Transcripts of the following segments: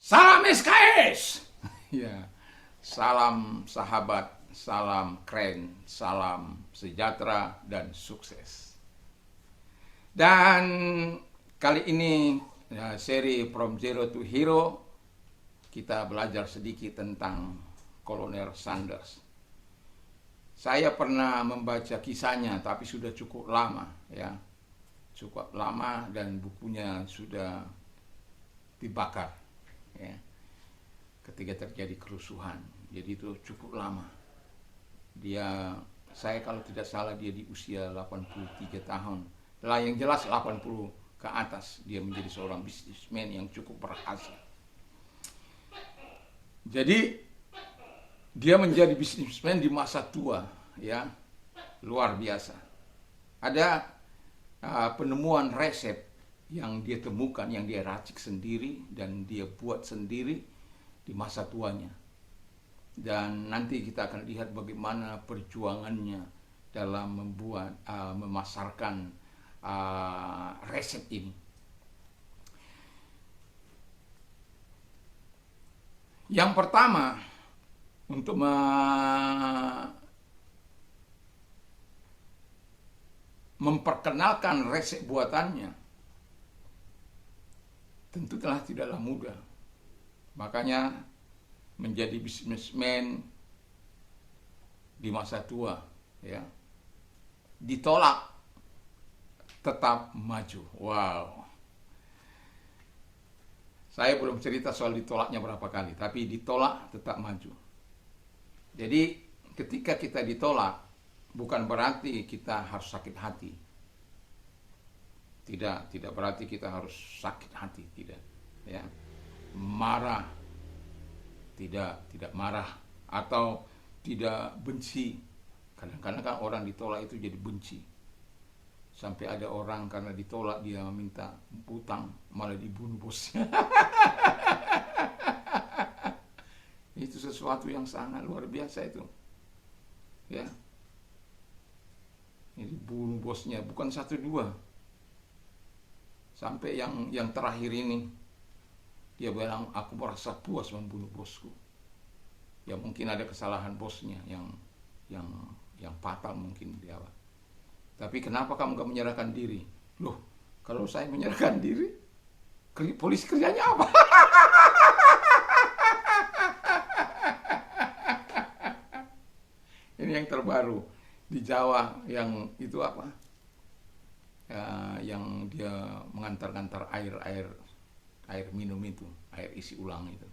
Salam SKS. Ya, salam sahabat, salam keren, salam sejahtera dan sukses. Dan kali ini seri From Zero to Hero kita belajar sedikit tentang Kolonel Sanders. Saya pernah membaca kisahnya tapi sudah cukup lama ya. Cukup lama dan bukunya sudah dibakar ya, ketika terjadi kerusuhan. Jadi itu cukup lama. Saya kalau tidak salah dia di usia 83 tahun. Lah yang jelas 80 ke atas dia menjadi seorang bisnismen yang cukup berhasil. Jadi dia menjadi bisnismen di masa tua ya. Luar biasa. Ada penemuan resep yang dia temukan, yang dia racik sendiri dan dia buat sendiri di masa tuanya. Dan nanti kita akan lihat bagaimana perjuangannya dalam memasarkan resep ini. Yang pertama, untuk memperkenalkan resep buatannya, tentu telah tidaklah mudah. Makanya menjadi bisnismen di masa tua ya, ditolak tetap maju. Wow. Saya belum cerita soal ditolaknya berapa kali, tapi ditolak tetap maju. Jadi ketika kita ditolak bukan berarti kita harus sakit hati. Tidak berarti kita harus sakit hati, tidak. Ya. Marah, tidak marah atau tidak benci. Kadang-kadang kan orang ditolak itu jadi benci. Sampai ada orang karena ditolak dia minta utang, malah dibunuh bosnya. Itu sesuatu yang sangat luar biasa itu. Ya. Ini bunuh bosnya, bukan satu dua. Sampai yang terakhir ini dia bilang, aku merasa puas membunuh bosku. Ya mungkin ada kesalahan bosnya yang fatal mungkin dia. Tapi kenapa kamu gak menyerahkan diri? Loh, kalau saya menyerahkan diri, polisi kerjanya apa? Ini yang terbaru di Jawa, yang itu apa? Ya, yang dia mengantar-antar air minum itu, air isi ulang itu.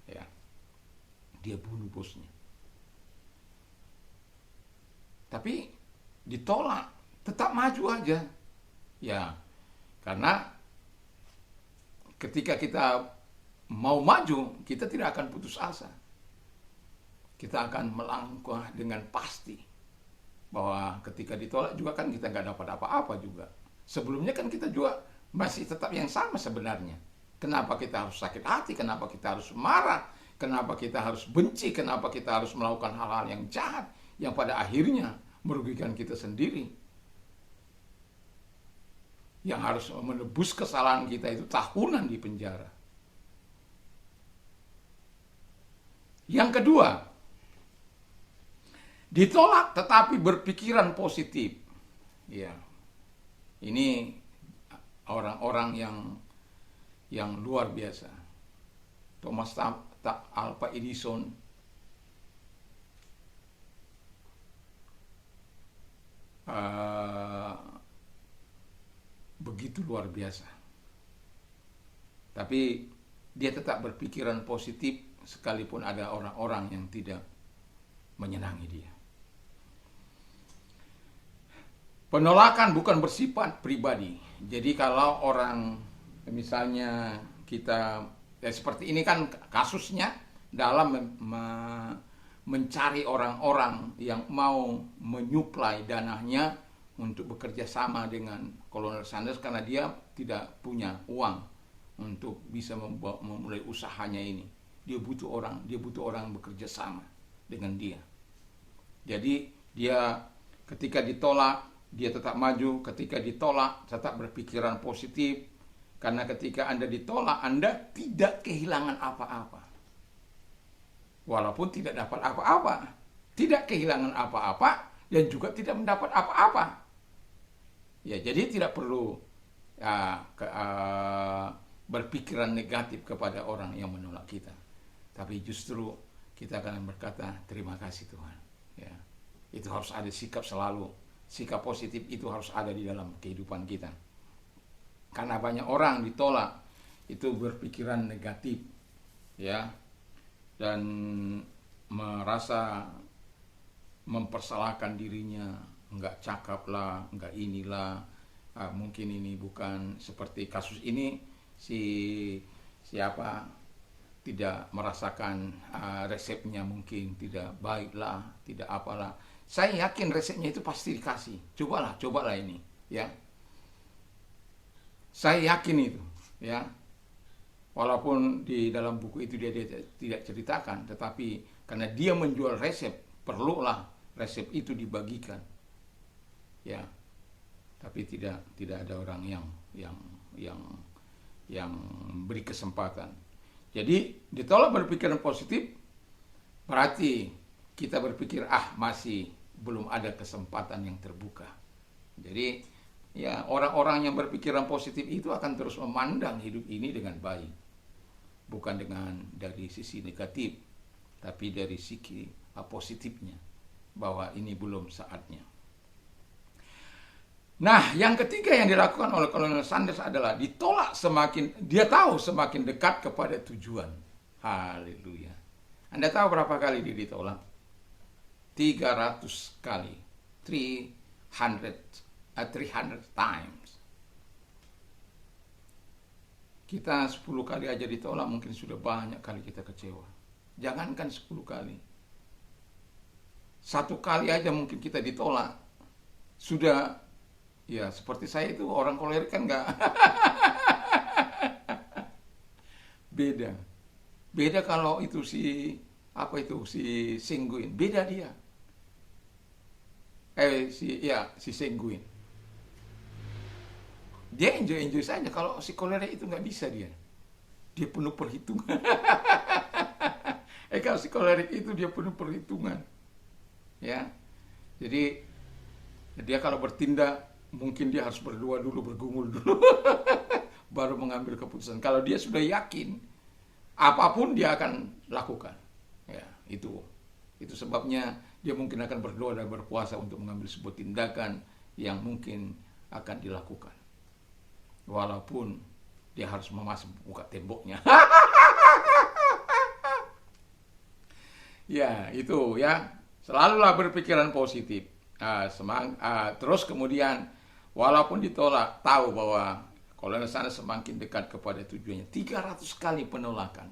Ya. Dia bunuh bosnya. Tapi ditolak, tetap maju aja. Ya. Karena ketika kita mau maju, kita tidak akan putus asa. Kita akan melangkah dengan pasti. Bahwa ketika ditolak juga kan kita nggak dapat apa-apa juga. Sebelumnya kan kita juga masih tetap yang sama sebenarnya. Kenapa kita harus sakit hati? Kenapa kita harus marah? Kenapa kita harus benci? Kenapa kita harus melakukan hal-hal yang jahat yang pada akhirnya merugikan kita sendiri? Yang harus menebus kesalahan kita itu tahunan di penjara. Yang kedua, ditolak tetapi berpikiran positif. Ya. Ini orang-orang yang luar biasa. Thomas Alva Edison begitu luar biasa. Tapi dia tetap berpikiran positif sekalipun ada orang-orang yang tidak menyenangi dia. Penolakan bukan bersifat pribadi. Jadi kalau orang misalnya kita seperti ini kan kasusnya dalam mencari orang-orang yang mau menyuplai dananya untuk bekerja sama dengan Kolonel Sanders karena dia tidak punya uang untuk bisa memulai usahanya ini. Dia butuh orang bekerja sama dengan dia. Jadi dia ketika ditolak dia tetap maju, ketika ditolak tetap berpikiran positif, Karena ketika Anda ditolak, Anda tidak kehilangan apa-apa. Walaupun tidak dapat apa-apa. Tidak kehilangan apa-apa dan juga tidak mendapat apa-apa. Ya, jadi tidak perlu berpikiran negatif kepada orang yang menolak kita. Tapi justru kita akan berkata, terima kasih Tuhan. Ya, itu harus ada sikap selalu. Sikap positif itu harus ada di dalam kehidupan kita. Karena banyak orang ditolak itu berpikiran negatif, ya, dan merasa mempersalahkan dirinya, enggak cakap lah, enggak inilah, mungkin ini bukan seperti kasus ini siapa tidak merasakan resepnya, mungkin tidak baiklah, tidak apalah. Saya yakin resepnya itu pasti dikasih. Cobalah ini, ya. Saya yakin itu, ya. Walaupun di dalam buku itu dia tidak ceritakan, tetapi karena dia menjual resep, perlulah resep itu dibagikan, ya. Tapi tidak ada orang yang beri kesempatan. Jadi ditolak berpikiran positif berarti kita berpikir masih belum ada kesempatan yang terbuka. Jadi ya, orang-orang yang berpikiran positif itu akan terus memandang hidup ini dengan baik. Bukan dari sisi negatif, tapi dari sisi positifnya, bahwa ini belum saatnya. Nah, yang ketiga yang dilakukan oleh Kolonel Sanders adalah ditolak dia tahu semakin dekat kepada tujuan. Haleluya. Anda tahu berapa kali dia ditolak? 300 kali. 300 times. Kita 10 kali aja ditolak, mungkin sudah banyak kali kita kecewa. Jangankan 10 kali. 1 kali aja mungkin kita ditolak. Sudah, ya seperti saya itu orang kolerik kan enggak. Beda kalau itu si Sengguin. Beda dia. Si Sengguin. Dia enjoy saja. Kalau si kolerik itu nggak bisa dia penuh perhitungan. Kalau si kolerik itu dia penuh perhitungan, ya. Jadi dia kalau bertindak mungkin dia harus berdua dulu, bergumul dulu, baru mengambil keputusan. Kalau dia sudah yakin, apapun dia akan lakukan. Ya, itu sebabnya dia mungkin akan berdoa dan berpuasa untuk mengambil sebuah tindakan yang mungkin akan dilakukan. Walaupun dia harus memasang buka temboknya. Ya, itu ya. Selalulah berpikiran positif. Terus kemudian walaupun ditolak, tahu bahwa Kolonel Sanders semakin dekat kepada tujuannya. 300 kali penolakan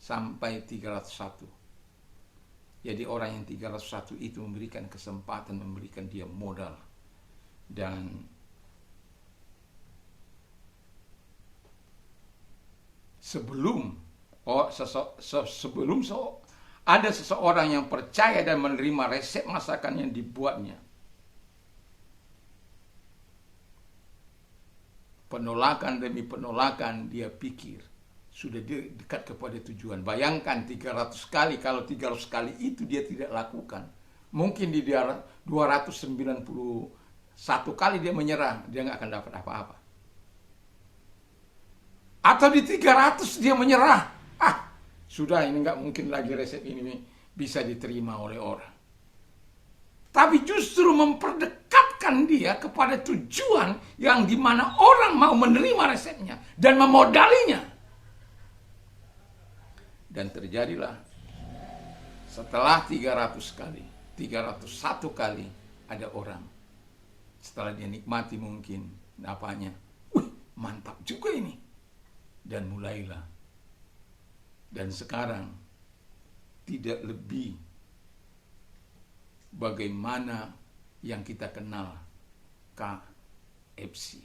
sampai 301. Jadi orang yang 301 itu memberikan kesempatan, memberikan dia modal. Dan sebelum ada seseorang yang percaya dan menerima resep masakan yang dibuatnya, penolakan demi penolakan dia pikir sudah dekat kepada tujuan. Bayangkan 300 kali, kalau 300 kali itu dia tidak lakukan, mungkin di 291 kali dia menyerah, dia nggak akan dapat apa-apa. Atau di 300 dia menyerah, sudah ini nggak mungkin lagi resep ini bisa diterima oleh orang. Tapi justru memperdekatkan dia kepada tujuan yang dimana orang mau menerima resepnya dan memodalinya. Dan terjadilah setelah 300 kali, 301 kali ada orang, setelah dia nikmati mungkin apanya, mantap juga ini. Dan mulailah. Dan sekarang tidak lebih bagaimana yang kita kenal KFC,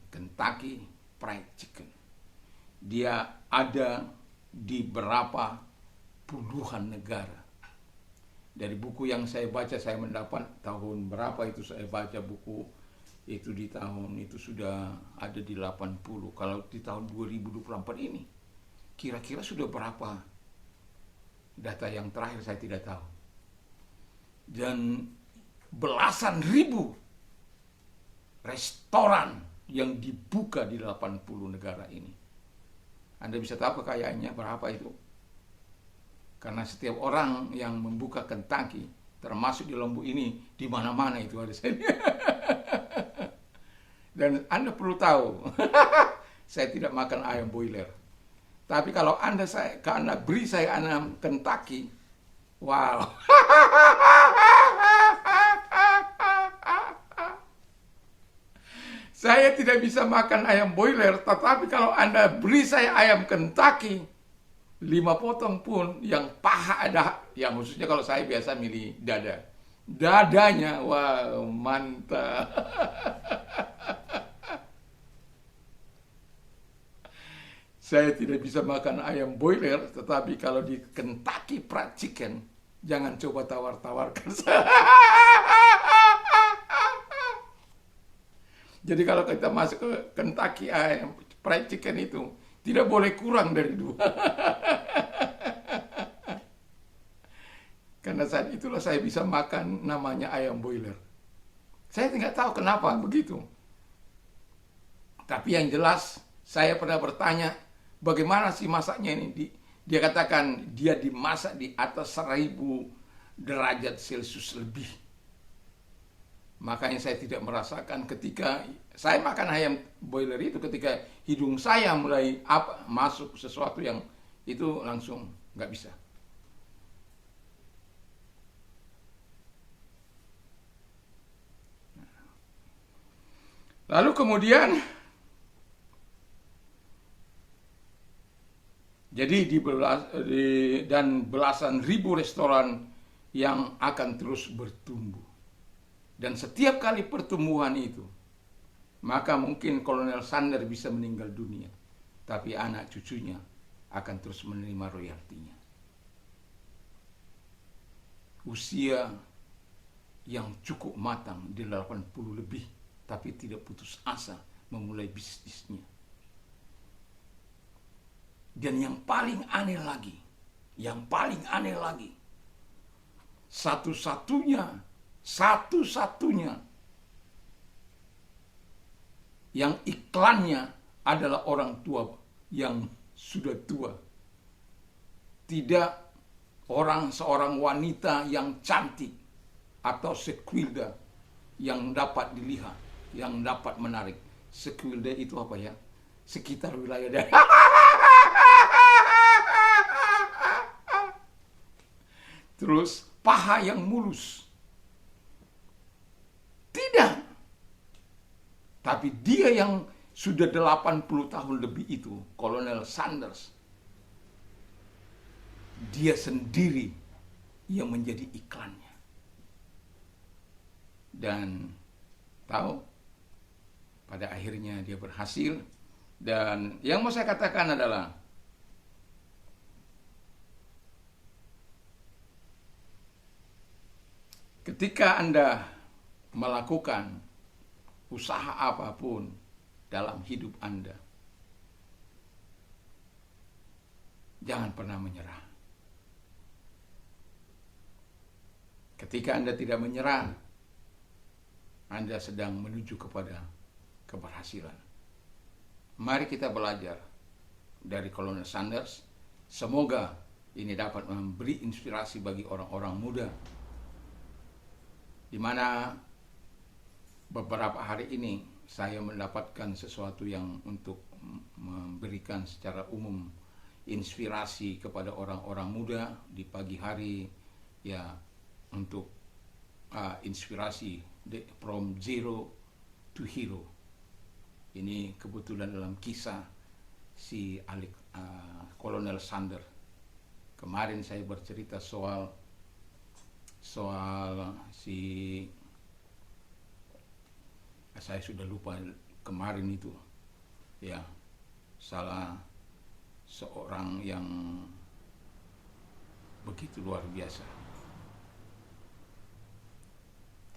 Kentucky Fried Chicken. Dia ada di berapa puluhan negara. Dari buku yang saya baca, saya mendapat tahun berapa itu saya baca buku itu di tahun itu sudah ada di 80. Kalau di tahun 2024 ini kira-kira sudah berapa, data yang terakhir saya tidak tahu. Dan belasan ribu restoran yang dibuka di 80 negara ini. Anda bisa tahu kekayaannya berapa itu? Karena setiap orang yang membuka Kentucky, termasuk di Lombok ini, di mana-mana itu ada saya. Dan Anda perlu tahu, saya tidak makan ayam boiler. Tapi kalau karena beri saya ayam Kentucky, wow. Saya tidak bisa makan ayam boiler, tetapi kalau Anda beri saya ayam Kentucky, 5 potong pun, yang paha ada, ya maksudnya kalau saya biasa milih dada. Dadanya, wah mantap. Saya tidak bisa makan ayam boiler, tetapi kalau di Kentucky Fried Chicken, jangan coba tawar-tawarkan saya. Jadi kalau kita masuk ke Kentucky Fried Chicken itu tidak boleh kurang dari 2. Karena saat itulah saya bisa makan namanya ayam boiler. Saya tidak tahu kenapa begitu. Tapi yang jelas saya pernah bertanya, bagaimana sih masaknya ini? Dia katakan dia dimasak di atas 1000 derajat Celcius lebih. Makanya saya tidak merasakan ketika saya makan ayam boiler itu, ketika hidung saya mulai masuk sesuatu yang itu langsung nggak bisa. Lalu kemudian jadi dan belasan ribu restoran yang akan terus bertumbuh. Dan setiap kali pertumbuhan itu, maka mungkin Kolonel Sanders bisa meninggal dunia, tapi anak cucunya akan terus menerima royaltinya. Usia yang cukup matang di 80 lebih, tapi tidak putus asa memulai bisnisnya. Dan yang paling aneh lagi, satu-satunya yang iklannya adalah orang tua yang sudah tua. Tidak seorang wanita yang cantik atau sekwilda yang dapat dilihat, yang dapat menarik. Sekwilda itu apa ya? Sekitar wilayah daerah. Terus paha yang mulus. Tidak. Tapi dia yang sudah 80 tahun lebih itu, Kolonel Sanders, dia sendiri yang menjadi iklannya. Dan tahu, pada akhirnya dia berhasil. Dan yang mau saya katakan adalah, ketika Anda melakukan usaha apapun dalam hidup Anda, jangan pernah menyerah. Ketika Anda tidak menyerah, Anda sedang menuju kepada keberhasilan. Mari kita belajar dari Kolonel Sanders. Semoga ini dapat memberi inspirasi bagi orang-orang muda, di mana beberapa hari ini saya mendapatkan sesuatu yang untuk memberikan secara umum inspirasi kepada orang-orang muda di pagi hari, ya, untuk inspirasi from zero to hero. Ini kebetulan dalam kisah si Kolonel Sanders. Kemarin saya bercerita soal saya sudah lupa kemarin itu, ya, salah seorang yang begitu luar biasa.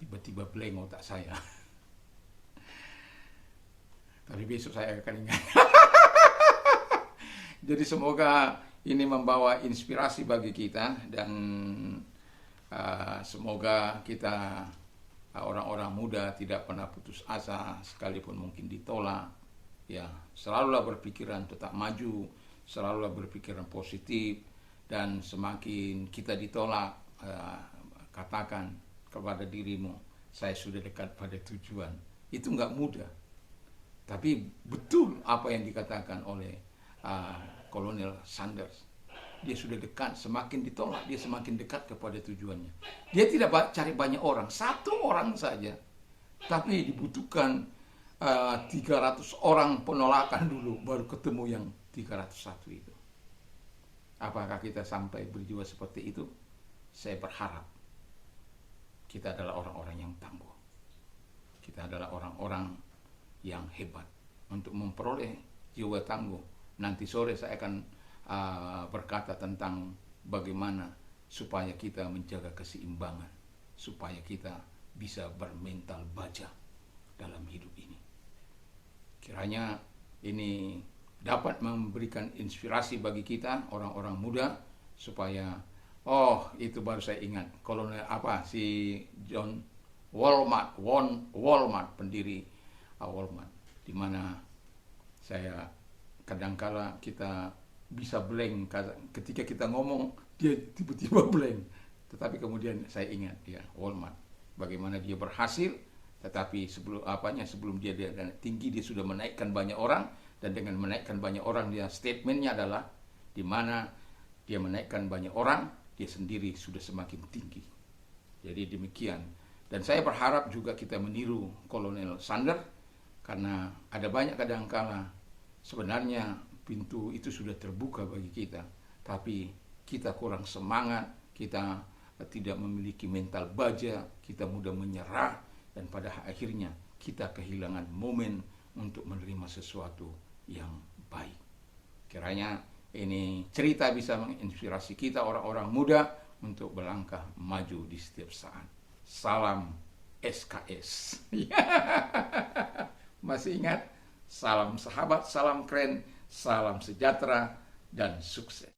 Tiba-tiba blank otak saya. Tapi besok saya akan ingat. Jadi semoga ini membawa inspirasi bagi kita, dan semoga kita orang-orang muda tidak pernah putus asa sekalipun mungkin ditolak. Ya, selalulah berpikiran tetap maju, selalulah berpikiran positif, dan semakin kita ditolak, katakan kepada dirimu, saya sudah dekat pada tujuan. Itu nggak mudah. Tapi betul apa yang dikatakan oleh Kolonel Sanders. Dia sudah dekat, semakin ditolak dia semakin dekat kepada tujuannya. Dia tidak cari banyak orang, satu orang saja. Tapi dibutuhkan 300 orang penolakan dulu baru ketemu yang 301 itu. Apakah kita sampai berjiwa seperti itu? Saya berharap kita adalah orang-orang yang tangguh. Kita adalah orang-orang yang hebat untuk memperoleh jiwa tangguh. Nanti sore saya akan berkata tentang bagaimana supaya kita menjaga keseimbangan, supaya kita bisa bermental baja dalam hidup ini. Kiranya ini dapat memberikan inspirasi bagi kita orang-orang muda, supaya itu baru saya ingat, Kolonel si John Walmart, pendiri Walmart, di mana saya kadangkala kita bisa blank ketika kita ngomong, dia tiba-tiba blank. Tetapi kemudian saya ingat ya Walmart, bagaimana dia berhasil, tetapi sebelum dia tinggi dia sudah menaikkan banyak orang, dan dengan menaikkan banyak orang dia statementnya adalah di mana dia menaikkan banyak orang, dia sendiri sudah semakin tinggi. Jadi demikian. Dan saya berharap juga kita meniru Kolonel Sanders, karena ada banyak kadangkala sebenarnya pintu itu sudah terbuka bagi kita, tapi kita kurang semangat, kita tidak memiliki mental baja, kita mudah menyerah, dan pada akhirnya kita kehilangan momen untuk menerima sesuatu yang baik. Kiranya ini cerita bisa menginspirasi kita orang-orang muda untuk berlangkah maju di setiap saat. Salam SKS. Masih ingat? Salam sahabat, salam keren, salam sejahtera, dan sukses.